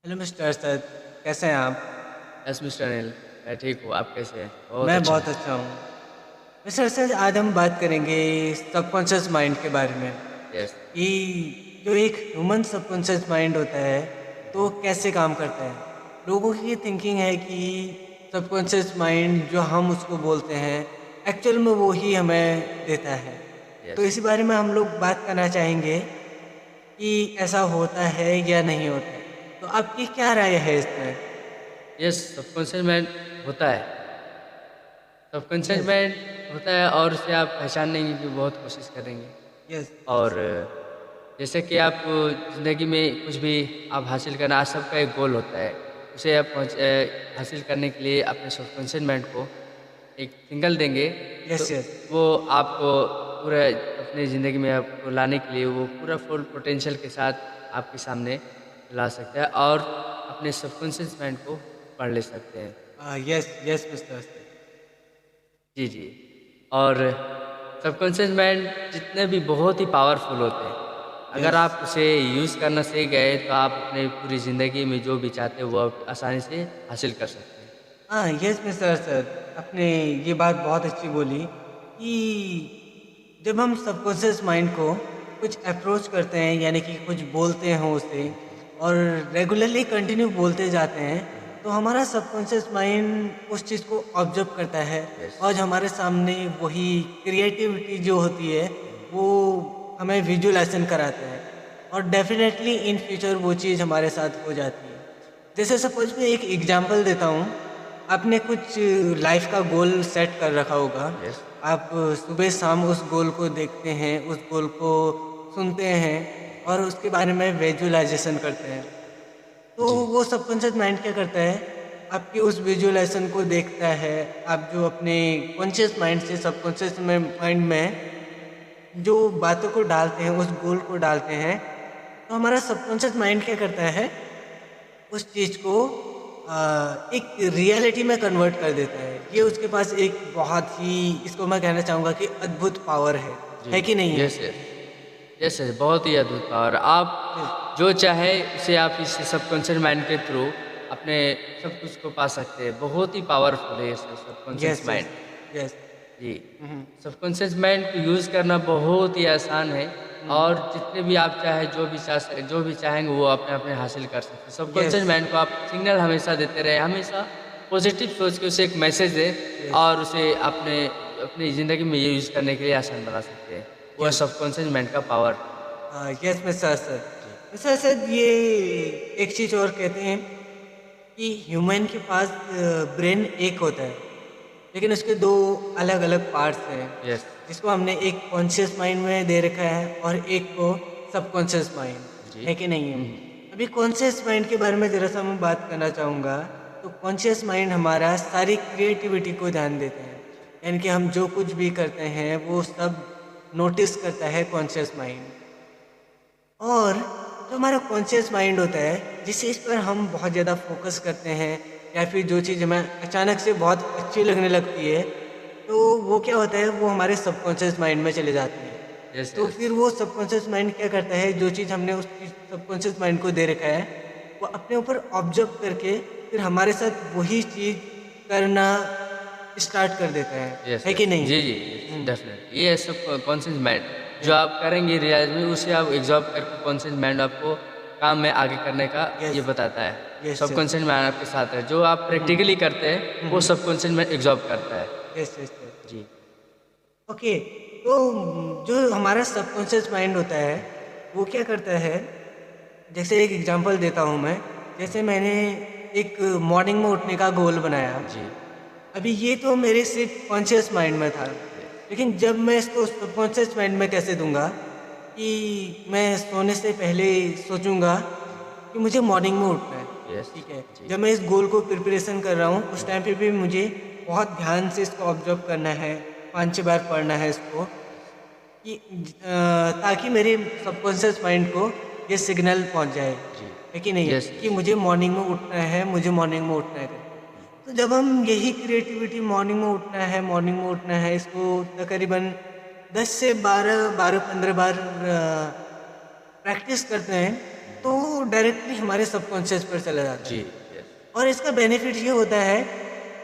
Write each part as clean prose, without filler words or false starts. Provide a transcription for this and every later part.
Hello mister sir, कैसे हैं आप? Yes mister Anil. मैं ठीक हूँ। आप कैसे हैं? बहुत मैं अच्छा बहुत है। अच्छा हूँ। मिस्टर सर, आज हम बात करेंगे सबकॉन्शियस माइंड के बारे में यस। कि जो एक ह्यूमन सबकॉन्शियस माइंड होता है, तो वो कैसे काम करता है। लोगों की थिंकिंग है कि सबकॉन्शियस माइंड जो हम उसको बोलते हैं, एक्चुअल में वो ही हमें देता है। तो यस। इसी बारे में हम लोग बात करना चाहेंगे कि ऐसा होता है या नहीं होता है। तो आपकी क्या राय है इसमें? यस, सबकॉन्शियस माइंड होता है। सबकॉन्शियस यस, माइंड होता है और उसे आप पहचानने की बहुत कोशिश करेंगे। यस, और जैसे कि आप ज़िंदगी में कुछ भी आप हासिल करना, आज सबका एक गोल होता है। उसे आप हासिल करने के लिए अपने सबकॉन्शियस माइंड को एक सिग्नल देंगे, तो यस, यस। वो आपको पूरा अपनी ज़िंदगी में आपको लाने के लिए वो पूरा फुल पोटेंशियल के साथ आपके सामने ला सकता है और अपने सबकॉन्शियस माइंड को पढ़ ले सकते हैं। Yes, yes mister sir. जी, जी। और सबकॉन्शियस माइंड जितने भी बहुत ही पावरफुल होते हैं। अगर यस। आप उसे यूज़ करना सीख गए तो आप अपने पूरी ज़िंदगी में जो भी चाहते हैं वो आप आसानी से हासिल कर सकते हैं। यस मिस्टर सर, आपने ये बात बहुत अच्छी बोली कि जब हम सबकॉन्शियस माइंड को कुछ अप्रोच करते हैं, यानी कि कुछ बोलते हैं उसे और रेगुलरली कंटिन्यू बोलते जाते हैं, तो हमारा सबकॉन्शियस माइंड उस चीज़ को ऑब्जर्व करता है यस। और हमारे सामने वही क्रिएटिविटी जो होती है, वो हमें विजुअलाइजेशन कराता है और डेफिनेटली इन फ्यूचर वो चीज़ हमारे साथ हो जाती है। जैसे सपोज मैं एक एग्जांपल देता हूँ। आपने कुछ लाइफ का गोल सेट कर रखा होगा। यस। आप सुबह शाम उस गोल को देखते हैं, उस गोल को सुनते हैं और उसके बारे में विजुअलाइजेशन करते हैं। तो जी। वो सबकॉन्शियस माइंड क्या करता है, आपकी उस विजुअलाइजेशन को देखता है। आप जो अपने कॉन्शियस माइंड से सबकॉन्शियस में माइंड में जो बातों को डालते हैं, उस गोल को डालते हैं, तो हमारा सबकॉन्शियस माइंड क्या करता है, उस चीज़ को एक रियलिटी में कन्वर्ट कर देता है। ये उसके पास एक बहुत ही, इसको मैं कहना चाहूँगा कि अद्भुत पावर जी। है कि नहीं है? Yes, yes. यस, यस, बहुत ही अद्भुत पावर। आप यस, जो चाहे उसे आप इस सबकॉन्शियस माइंड के थ्रू अपने सब कुछ को पा सकते हैं। बहुत ही पावरफुल है ये subconscious yes, yes, mind. Yes. जी। हुँ, हुँ, सबकॉन्शियस माइंड को यूज़ करना बहुत ही आसान है हुँ। और जितने भी आप चाहे जो भी चाहेंगे वो अपने-अपने हासिल कर सकते हैं। यस, सबकॉन्शियस माइंड को आप सिग्नल हमेशा देते रहें, हमेशा पॉजिटिव सोच के उसे एक मैसेज दें यस, और उसे अपने अपनी ज़िंदगी में ये यूज़ करने के लिए आसान बना सकते हैं। वो है यस। सबकॉन्शियस माइंड का पावर। Yes mister Asad. जी। मिस्टर असद, ये एक चीज़ और कहते हैं कि ह्यूमन के पास ब्रेन एक होता है, लेकिन उसके 2 अलग-अलग पार्ट्स हैं, यस। जिसको हमने एक कॉन्शियस माइंड में दे रखा है और एक को सबकॉन्शियस माइंड, जी। है कि नहीं है? हुँ, हुँ। अभी कॉन्शियस माइंड के बारे में ज़रा-सा मैं बात करना चाहूँगा। तो कॉन्शियस माइंड हमारा सारी क्रिएटिविटी को ध्यान देता है, यानी कि हम जो कुछ भी करते हैं, वो सब नोटिस करता है कॉन्शियस माइंड। और जो हमारा कॉन्शियस माइंड होता है, जिस चीज़ पर हम बहुत ज़्यादा फोकस करते हैं या फिर जो चीज़ हमें अचानक से बहुत अच्छी लगने लगती है, तो वो क्या होता है, वो हमारे सबकॉन्शियस माइंड में चले जाती है। यस, तो यस। फिर वो सबकॉन्शियस माइंड क्या करता है, जो चीज़ हमने उस चीज़ सबकॉन्शियस माइंड को दे रखा है, वो अपने ऊपर ऑब्जर्व करके फिर हमारे साथ वही चीज़ करना स्टार्ट कर देता यस, है यस। कि नहीं? जी, जी, यस, हुँ, डेफ़िनेटली। ये सब कॉन्शियस माइंड जो यस, आप करेंगे रियलाइज़ में उसे आप एब्ज़ॉर्ब करके कॉन्शियस माइंड आपको काम में आगे करने का ये यस, बताता है। Yes, yes. सबकॉन्शियस माइंड आपके साथ है। जो आप हुँ, हुँ। प्रैक्टिकली करते हैं हुँ, वो हुँ। सबकॉन्शियस माइंड एब्ज़ॉर्ब करता है। Yes, yes, yes. जी। ओके, तो जो हमारा सबकॉन्शियस माइंड होता है, वो क्या करता है, जैसे एक एग्जांपल देता हूँ मैं। जैसे मैंने एक मॉर्निंग में उठने का गोल बनाया। जी। अभी ये तो मेरे सिर्फ़ कॉन्शियस माइंड में था, यस। लेकिन जब मैं इसको सबकॉन्शियस माइंड में कैसे दूँगा कि मैं सोने से पहले सोचूँगा कि मुझे मॉर्निंग में उठना है, यस। ठीक है? जी। जब मैं इस गोल को प्रिपरेशन कर रहा हूँ, उस टाइम पे भी मुझे बहुत ध्यान से इसको ऑब्ज़र्व करना है, 5-6 बार पढ़ना है इसको। यस। कि ताकि मेरे सबकॉन्शियस माइंड को ये सिग्नल पहुंच जाए, जी। है कि नहीं? यस, कि यस। मुझे मॉर्निंग में उठना है, मुझे मॉर्निंग में उठना है करके। तो जब हम यही क्रिएटिविटी मॉर्निंग में उठना है, मॉर्निंग में उठना है, इसको तकरीबन 10 से 12, 12-15 बार प्रैक्टिस करते हैं, तो डायरेक्टली हमारे सबकॉन्शियस पर चला जाता जी, है। यस, और इसका बेनिफिट ये होता है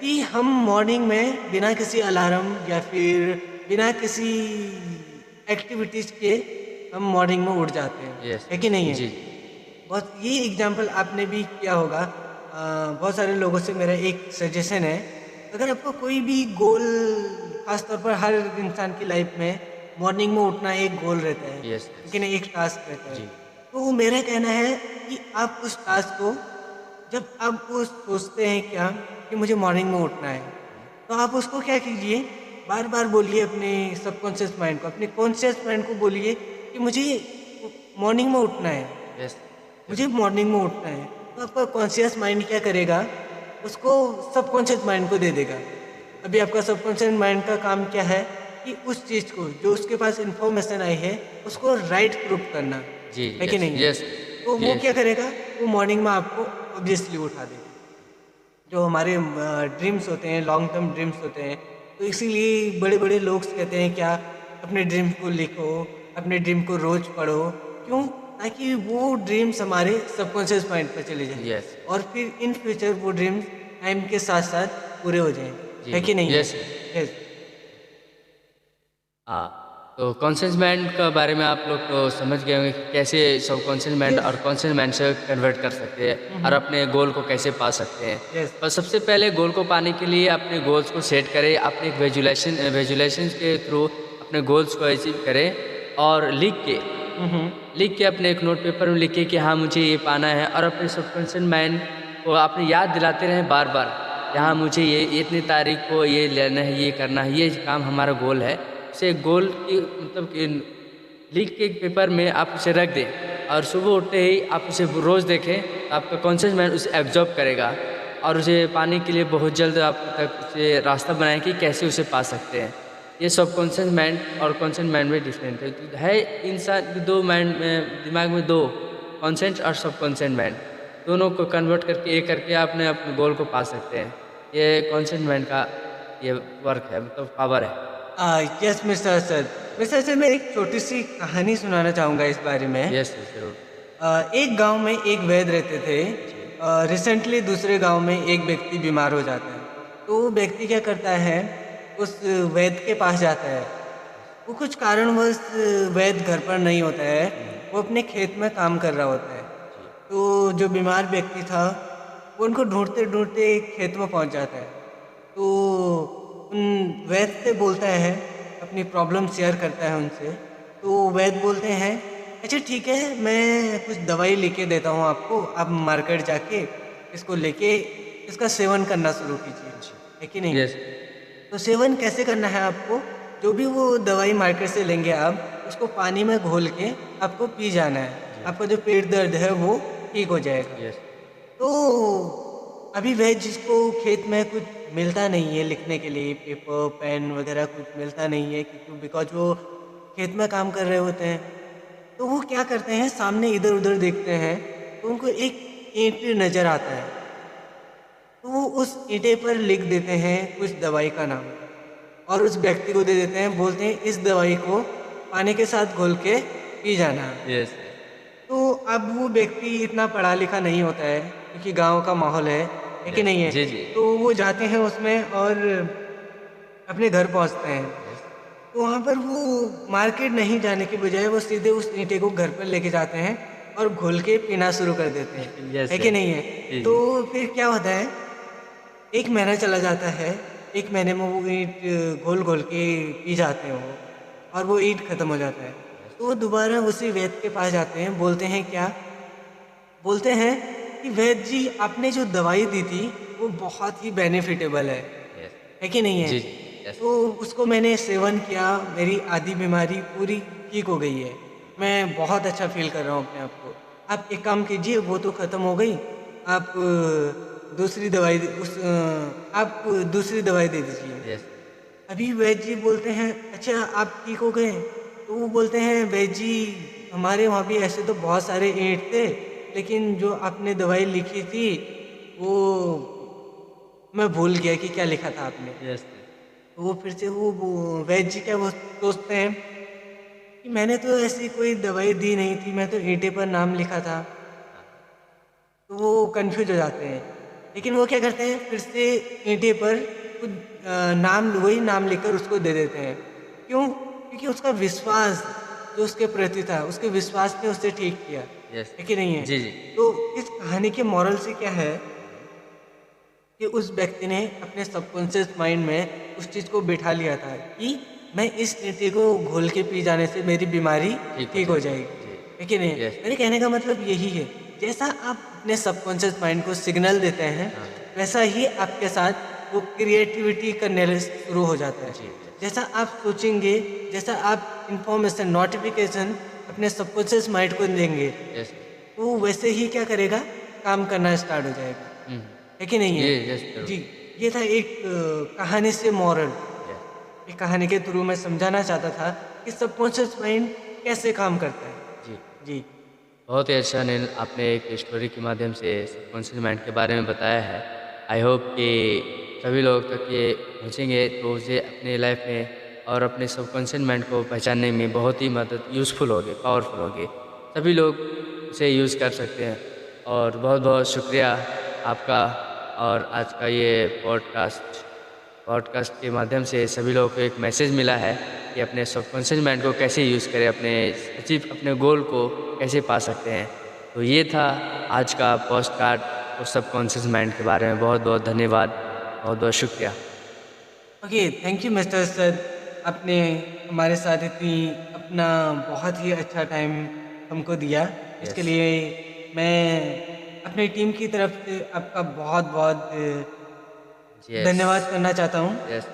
कि हम मॉर्निंग में बिना किसी अलार्म या फिर बिना किसी एक्टिविटीज़ के हम मॉर्निंग में उठ जाते हैं, यस, है कि नहीं है? जी, बहुत ये एग्जांपल आपने भी किया होगा। बहुत सारे लोगों से मेरा एक सजेशन है, अगर आपको कोई भी गोल, खास तौर पर हर इंसान की लाइफ में मॉर्निंग में उठना एक गोल रहता है, यस, यस, लेकिन एक टास्क रहता है। जी, तो मेरा कहना है कि आप उस टास्क को, जब आप वो सोचते हैं क्या कि मुझे मॉर्निंग में उठना है, तो आप उसको क्या कीजिए, बार बार बोलिए अपने सबकॉन्शियस माइंड को, अपने कॉन्शियस माइंड को बोलिए कि मुझे मॉर्निंग में उठना है, यस, मुझे ज़रूर, मॉर्निंग में उठना है। तो आपका कॉन्शियस माइंड क्या करेगा, उसको सबकॉन्शियस माइंड को दे देगा। अभी आपका सबकॉन्शियस माइंड का काम क्या है कि उस चीज़ को, जो उसके पास इंफॉर्मेशन आई है, उसको राइट प्रूफ करना, जी, है कि यस, नहीं है? यस, तो वो यस, क्या करेगा, वो मॉर्निंग में आपको ऑब्वियसली उठा देगा। जो हमारे ड्रीम्स होते हैं, लॉन्ग टर्म ड्रीम्स होते हैं, तो इसीलिए बड़े बड़े लोग कहते हैं क्या, अपने ड्रीम को लिखो, अपने ड्रीम को रोज पढ़ो। क्यों? ताकि वो ड्रीम्स हमारे सबकॉन्शियस माइंड पर चले जाएं यस, और फिर इन फ्यूचर वो ड्रीम्स टाइम के साथ साथ पूरे हो जाएं, जी, है कि नहीं है? Yes, yes. हाँ, तो कॉन्शियस माइंड के बारे में आप लोग तो समझ गए होंगे कि कैसे सबकॉन्शियस माइंड यस। और कॉन्शियस माइंड से कन्वर्ट कर सकते हैं और अपने गोल को कैसे पा सकते हैं। यस। और सबसे पहले गोल को पाने के लिए अपने गोल्स को सेट करें, अपने एक विजुलेशन के थ्रू अपने गोल्स को अचीव करें और लिख के अपने एक नोट पेपर में लिखिए कि हाँ मुझे ये पाना है और अपने सबकॉन्शियस माइंड को अपने याद दिलाते रहें बार बार, यहाँ मुझे ये इतनी तारीख को ये लेना है, ये करना है, ये काम हमारा गोल है। उसे गोल की मतलब कि लिख के एक पेपर में आप उसे रख दें और सुबह उठते ही आप उसे रोज़ देखें, तो आपका कॉन्शियस माइंड उसे एब्जॉर्ब करेगा और उसे पाने के लिए बहुत जल्द आप तक उसे रास्ता बनाएं कि कैसे उसे पा सकते हैं। ये सबकॉन्शियस माइंड और कॉन्शियस माइंड में डिफरेंट है इंसान के दो माइंड में, दिमाग में दो, कॉन्शियस और सबकॉन्शियस माइंड, दोनों को कन्वर्ट करके एक करके आपने अपने गोल को पा सकते हैं। ये कॉन्शियस माइंड का ये वर्क है, मतलब पावर है। Yes mister Asad. Mister Asad, मैं एक छोटी सी कहानी सुनाना चाहूँगा इस बारे में। यस, यस, ज़रूर। एक गांव में एक वैद्य रहते थे। जी, रिसेंटली दूसरे गांव में एक व्यक्ति बीमार हो जाता है। तो वो व्यक्ति क्या करता है, उस वैद्य के पास जाता है। वो कुछ कारणवश वैद्य घर पर नहीं होता है, वो अपने खेत में काम कर रहा होता है। जी, तो जो बीमार व्यक्ति था, वो उनको ढूंढते ढूंढते खेत में पहुंच जाता है। तो उन वैद्य से बोलता है, अपनी प्रॉब्लम शेयर करता है उनसे। तो वैद्य बोलते हैं, अच्छा ठीक है, मैं कुछ दवाई लेके देता हूँ आपको, आप मार्केट जाके इसको लेके इसका सेवन करना शुरू कीजिए, है कि नहीं? यस, तो सेवन कैसे करना है आपको, जो भी वो दवाई मार्केट से लेंगे आप, उसको पानी में घोल के आपको पी जाना है। जी, आपका जो पेट दर्द है वो ठीक हो जाएगा। यस, तो अभी वह जिसको खेत में कुछ मिलता नहीं है लिखने के लिए, पेपर पेन वगैरह कुछ मिलता नहीं है, क्योंकि बिकॉज वो खेत में काम कर रहे होते हैं। तो वो क्या करते हैं, सामने इधर उधर देखते हैं, तो उनको एक ईंट नज़र आता है। तो वो उस ईंटे पर लिख देते हैं कुछ दवाई का नाम और उस व्यक्ति को दे देते हैं, बोलते हैं इस दवाई को पानी के साथ घोल के पी जाना। यस, तो अब वो व्यक्ति इतना पढ़ा लिखा नहीं होता है, क्योंकि गांव का माहौल है कि यस, नहीं है? जी, जी, तो वो जाते हैं उसमें और अपने घर पहुंचते हैं। यस, तो वहाँ पर वो मार्केट नहीं जाने के बजाय वो सीधे उस ईंटे को घर पर लेके जाते हैं और घोल के पीना शुरू कर देते हैं, यस, है कि यस, नहीं है? जी, तो जी, फिर क्या होता है, एक महीना चला जाता है। एक महीने में वो ईंट घोल घोल के पी जाते हैं वो, और वो ईंट खत्म हो जाता है। यस, तो वो दोबारा उसी वैद्य के पास जाते हैं, बोलते हैं क्या, बोलते हैं कि वैद्य जी आपने जो दवाई दी थी वो बहुत ही बेनिफिटेबल यस, है कि नहीं है? जी, जी, यस, तो उसको मैंने सेवन किया, मेरी आधी बीमारी पूरी ठीक हो गई है। मैं बहुत अच्छा फ़ील कर रहा हूँ अपने आप को। आप एक काम कीजिए, वो तो ख़त्म हो गई, आप आप दूसरी दवाई दे दीजिए। यस, अभी वैद्य जी बोलते हैं, अच्छा आप ठीक हो गए? तो वो बोलते हैं, वैद्य जी हमारे वहाँ भी ऐसे तो बहुत सारे ईंट थे, लेकिन जो आपने दवाई लिखी थी वो मैं भूल गया कि क्या लिखा था आपने। यस, तो वो फिर से वो वैद्य जी क्या वो सोचते हैं कि मैंने तो ऐसी कोई दवाई दी नहीं थी, मैं तो ईंटे पर नाम लिखा था। वो कंफ्यूज हो जाते हैं। लेकिन वो क्या करते हैं, फिर से ईंटे पर कुछ नाम, वही नाम लिखकर उसको दे देते हैं। क्यों? क्योंकि उसका विश्वास जो उसके प्रति था, उसके विश्वास ने उसे ठीक किया, यस। है कि नहीं है? जी, जी। तो इस कहानी के मॉरल से क्या है हुँ, कि उस व्यक्ति ने अपने सबकॉन्शियस माइंड में उस चीज़ को बिठा लिया था कि मैं इस ईंटे को घोल के पी जाने से मेरी बीमारी ठीक हो ठीक हो जाएगी। जाएगी, जी, है कि नहीं? यस। मेरे कहने का मतलब यही है, जैसा आप अपने सबकॉन्शियस माइंड को सिग्नल देते हैं, हाँ, वैसा ही आपके साथ वो क्रिएटिविटी करने शुरू हो जाता है। जी, यस, जैसा आप सोचेंगे, जैसा आप इन्फॉर्मेशन, नोटिफिकेशन अपने सबकॉन्शियस माइंड को देंगे, यस। तो वो वैसे ही क्या करेगा, काम करना स्टार्ट हो जाएगा, हुँ, हुँ। है कि नहीं है? ये यस, ज़रूर। जी, ये था एक कहानी से मॉरल। यस, एक कहानी के थ्रू मैं समझाना चाहता था कि सबकॉन्शियस माइंड कैसे काम करता है। जी। जी, बहुत ही अच्छा अनिल आपने एक स्टोरी के माध्यम से सबकॉन्शियस माइंड के बारे में बताया है। आई होप कि सभी लोग तक ये पहुँचेंगे तो उसे अपने लाइफ में और अपने सबकॉन्शियस माइंड को पहचानने में बहुत ही मदद यूज़फुल होगी, पावरफुल होगी। सभी लोग इसे यूज़ कर सकते हैं और बहुत-बहुत शुक्रिया आपका और आज का ये पॉडकास्ट के माध्यम से सभी लोगों को एक मैसेज मिला है कि अपने सबकॉन्शियस माइंड को कैसे यूज़ करें, अपने गोल को कैसे पा सकते हैं। तो ये था आज का पोस्टकार्ड और सबकॉन्शियस माइंड के बारे में। बहुत-बहुत धन्यवाद, बहुत-बहुत शुक्रिया। Okay, thank you mister sir. आपने हमारे साथ इतनी अपना बहुत ही अच्छा टाइम हमको दिया। इसके यस, लिए मैं अपनी टीम की तरफ से आपका बहुत-बहुत यस, धन्यवाद करना चाहता हूँ। यस।